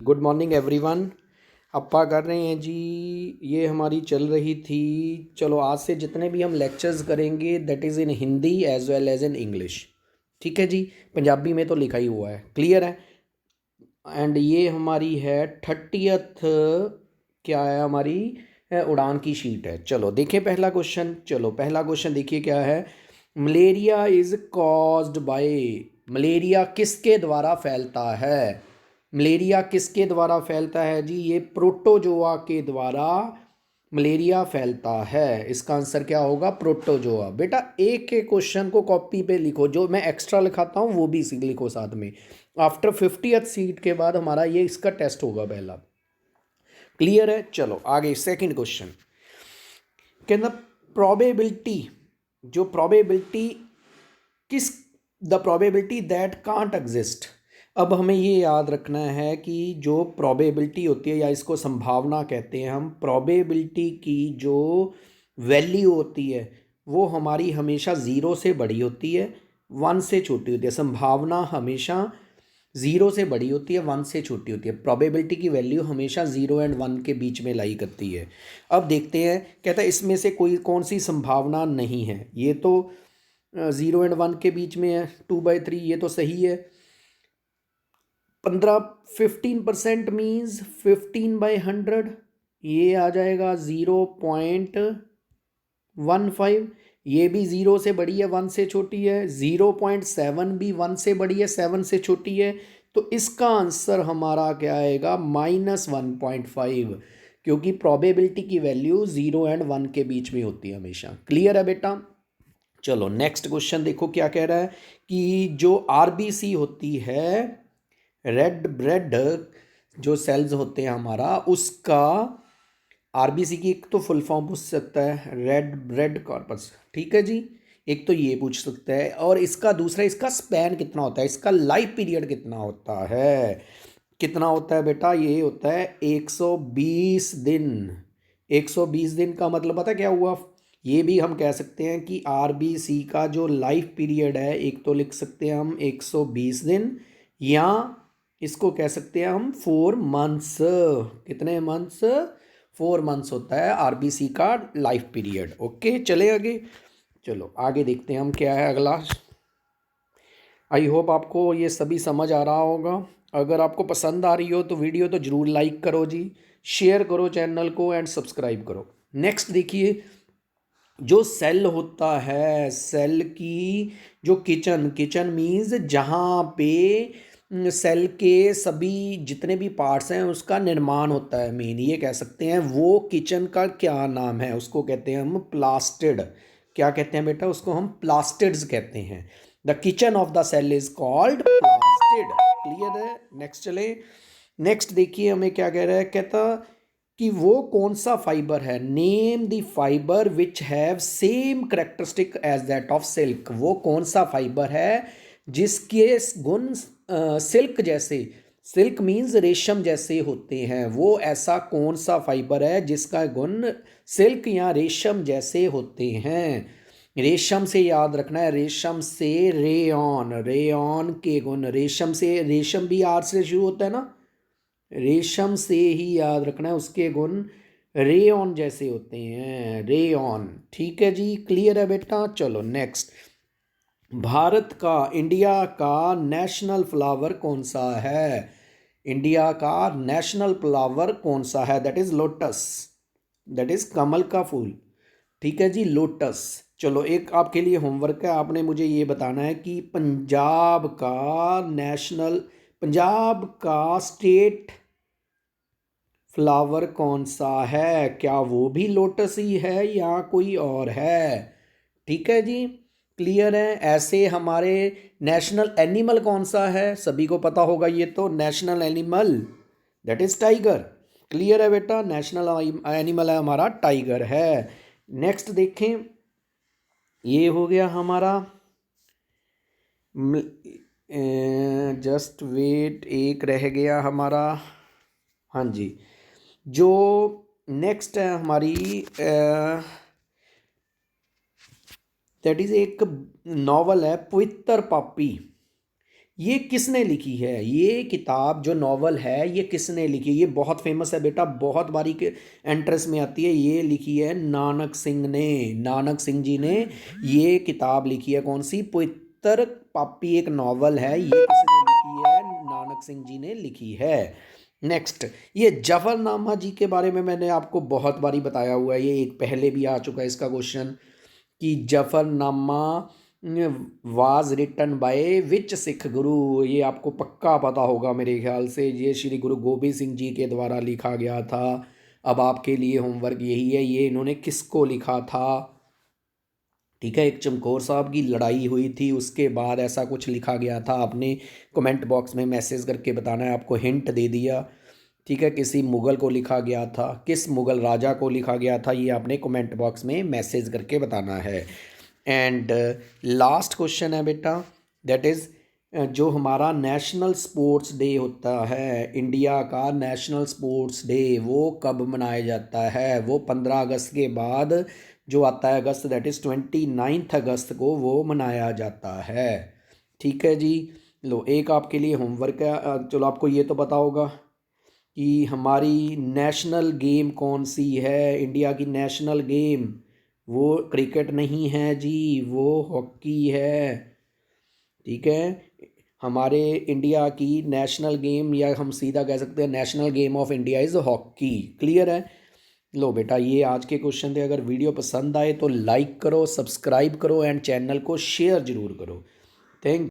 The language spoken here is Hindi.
Good morning everyone. अप्पा कर रहे हैं जी। ये हमारी चल रही थी। चलो आज से जितने भी हम लेक्चर्स करेंगे that is in Hindi as well as in English. ठीक है जी। पंजाबी में तो लिखा ही हुआ है, क्लियर है। एंड ये हमारी है 30th, क्या है हमारी उड़ान की शीट है। चलो देखें पहला क्वेश्चन। चलो पहला क्वेश्चन देखिए क्या है। Malaria is caused by, malaria किसके द्वारा फैलता है? मलेरिया किसके द्वारा फैलता है जी? ये प्रोटोजोआ के द्वारा मलेरिया फैलता है। इसका आंसर क्या होगा? प्रोटोजोआ। बेटा एक एक क्वेश्चन को कॉपी पे लिखो, जो मैं एक्स्ट्रा लिखाता हूँ वो भी लिखो साथ में। आफ्टर 50th सीट के बाद हमारा ये इसका टेस्ट होगा पहला। क्लियर है। चलो आगे सेकंड क्वेश्चन। कहना प्रोबेबिलिटी, जो प्रोबेबिलिटी किस, the probability that can't exist. अब हमें ये याद रखना है कि जो प्रोबेबिलिटी होती है या इसको संभावना कहते हैं हम, प्रोबेबिलिटी की जो वैल्यू होती है वो हमारी हमेशा ज़ीरो से बड़ी होती है, वन से छोटी होती है। संभावना हमेशा ज़ीरो से बड़ी होती है, वन से छोटी होती है। प्रोबेबिलिटी की वैल्यू हमेशा ज़ीरो एंड वन के बीच में लाई करती है। अब देखते हैं, कहता है इसमें से कोई कौन सी संभावना नहीं है। ये तो ज़ीरो एंड वन के बीच में है, 2/3, ये तो सही है। 15% मीन्स 15/100, ये आ जाएगा 0.15। ये भी ज़ीरो से बड़ी है, वन से छोटी है। 0.7 भी वन से बड़ी है, सेवन से छोटी है। तो इसका आंसर हमारा क्या आएगा? -1.5, क्योंकि प्रोबेबिलिटी की वैल्यू ज़ीरो एंड वन के बीच में होती है हमेशा। क्लियर है बेटा। चलो नेक्स्ट क्वेश्चन देखो क्या कह रहा है कि जो आरबीसी होती है, रेड ब्रेड जो सेल्स होते हैं हमारा, उसका आरबीसी की एक तो फुल फॉर्म पूछ सकता है, रेड ब्रेड कॉर्पस। ठीक है जी, एक तो ये पूछ सकता है। और इसका दूसरा, इसका स्पैन कितना होता है, इसका लाइफ पीरियड कितना होता है। कितना होता है बेटा? ये होता है 120 दिन। 120 दिन का मतलब पता क्या हुआ? ये भी हम कह सकते हैं कि आरबीसी का जो लाइफ पीरियड है, एक तो लिख सकते हैं हम 120 दिन, या इसको कह सकते हैं हम 4 मंथ्स। कितने मंथ्स? 4 मंथ्स होता है आरबीसी का लाइफ पीरियड। ओके चले आगे। चलो आगे देखते हैं हम क्या है अगला। आई होप आपको ये सभी समझ आ रहा होगा। अगर आपको पसंद आ रही हो तो वीडियो तो ज़रूर लाइक करो जी, शेयर करो चैनल को एंड सब्सक्राइब करो। नेक्स्ट देखिए, जो सेल होता है, सेल की जो किचन, किचन मीन्स जहाँ पे सेल के सभी जितने भी पार्ट्स हैं उसका निर्माण होता है, मेन ये कह सकते हैं। वो किचन का क्या नाम है? उसको कहते हैं हम प्लास्टिड। क्या कहते हैं बेटा? उसको हम प्लास्टिड्स कहते हैं। The kitchen of the cell is called plastid. Clear है। नेक्स्ट चले। नेक्स्ट देखिए हमें क्या कह रहा है। कहता कि वो कौन सा फाइबर है, name the fibre which have same characteristic as that of silk. वो कौन सा फाइबर है जिसके गुण सिल्क जैसे, सिल्क मीन्स रेशम जैसे होते हैं। वो ऐसा कौन सा फाइबर है जिसका गुण सिल्क या रेशम जैसे होते हैं? रेशम से याद रखना है, रेशम से रेयॉन, रेयॉन के गुण, रेशम से, रेशम भी आर से शुरू होता है ना, रेशम से ही याद रखना है, उसके गुण रेयॉन जैसे होते हैं, रेयॉन। ठीक है जी, क्लियर है बेटा। चलो नेक्स्ट। भारत का, इंडिया का नेशनल फ्लावर कौन सा है? इंडिया का नेशनल फ्लावर कौन सा है? That is lotus, that is कमल का फूल। ठीक है जी, लोटस। चलो एक आपके लिए होमवर्क है, आपने मुझे ये बताना है कि पंजाब का नेशनल, पंजाब का स्टेट फ्लावर कौन सा है? क्या वो भी लोटस ही है या कोई और है? ठीक है जी, क्लियर है। ऐसे हमारे नेशनल एनिमल कौन सा है? सभी को पता होगा ये तो, national animal that is tiger. Clear है बेटा, नेशनल एनिमल है हमारा टाइगर है। नेक्स्ट देखें, ये हो गया हमारा, जस्ट वेट, एक रह गया हमारा। हाँ जी, जो नेक्स्ट है हमारी, दैट इज एक नॉवल है पवित्र पापी। ये किसने लिखी है, ये किताब जो नॉवल है ये किसने लिखी, ये बहुत फेमस है बेटा, बहुत बारी के एंट्रेंस में आती है। ये लिखी है नानक सिंह ने, नानक सिंह जी ने ये किताब लिखी है। कौन सी? पवित्र पापी एक नॉवल है, ये किसने लिखी है? नानक सिंह जी ने लिखी है। नेक्स्ट, ये जफरनामा जी के बारे में मैंने आपको बहुत बारी बताया हुआ है, ये एक पहले भी आ चुका है इसका क्वेश्चन कि Zafarnama was written by which Sikh guru. ये आपको पक्का पता होगा मेरे ख्याल से, ये श्री गुरु गोबिंद सिंह जी के द्वारा लिखा गया था। अब आपके लिए होमवर्क यही है, ये इन्होंने किसको लिखा था? ठीक है, एक चमकौर साहब की लड़ाई हुई थी, उसके बाद ऐसा कुछ लिखा गया था। आपने कमेंट बॉक्स में मैसेज करके बताना है, आपको हिंट दे दिया। ठीक है, किसी मुग़ल को लिखा गया था, किस मुग़ल राजा को लिखा गया था, ये आपने कमेंट बॉक्स में मैसेज करके बताना है। एंड लास्ट क्वेश्चन है बेटा, दैट इज़ जो हमारा नेशनल स्पोर्ट्स डे होता है, इंडिया का नेशनल स्पोर्ट्स डे, वो कब मनाया जाता है? वो 15 अगस्त के बाद जो आता है अगस्त, दैट इज़ 29 अगस्त को वो मनाया जाता है। ठीक है जी। लो, एक आपके लिए होमवर्क है। चलो, आपको ये तो पता होगा कि हमारी नेशनल गेम कौन सी है। इंडिया की नेशनल गेम वो क्रिकेट नहीं है जी, वो हॉकी है। ठीक है, हमारे इंडिया की नेशनल गेम, या हम सीधा कह सकते हैं national game of India is hockey. Clear है? लो बेटा, ये आज के क्वेश्चन थे। अगर वीडियो पसंद आए तो लाइक करो, सब्सक्राइब करो एंड चैनल को शेयर ज़रूर करो। थैंक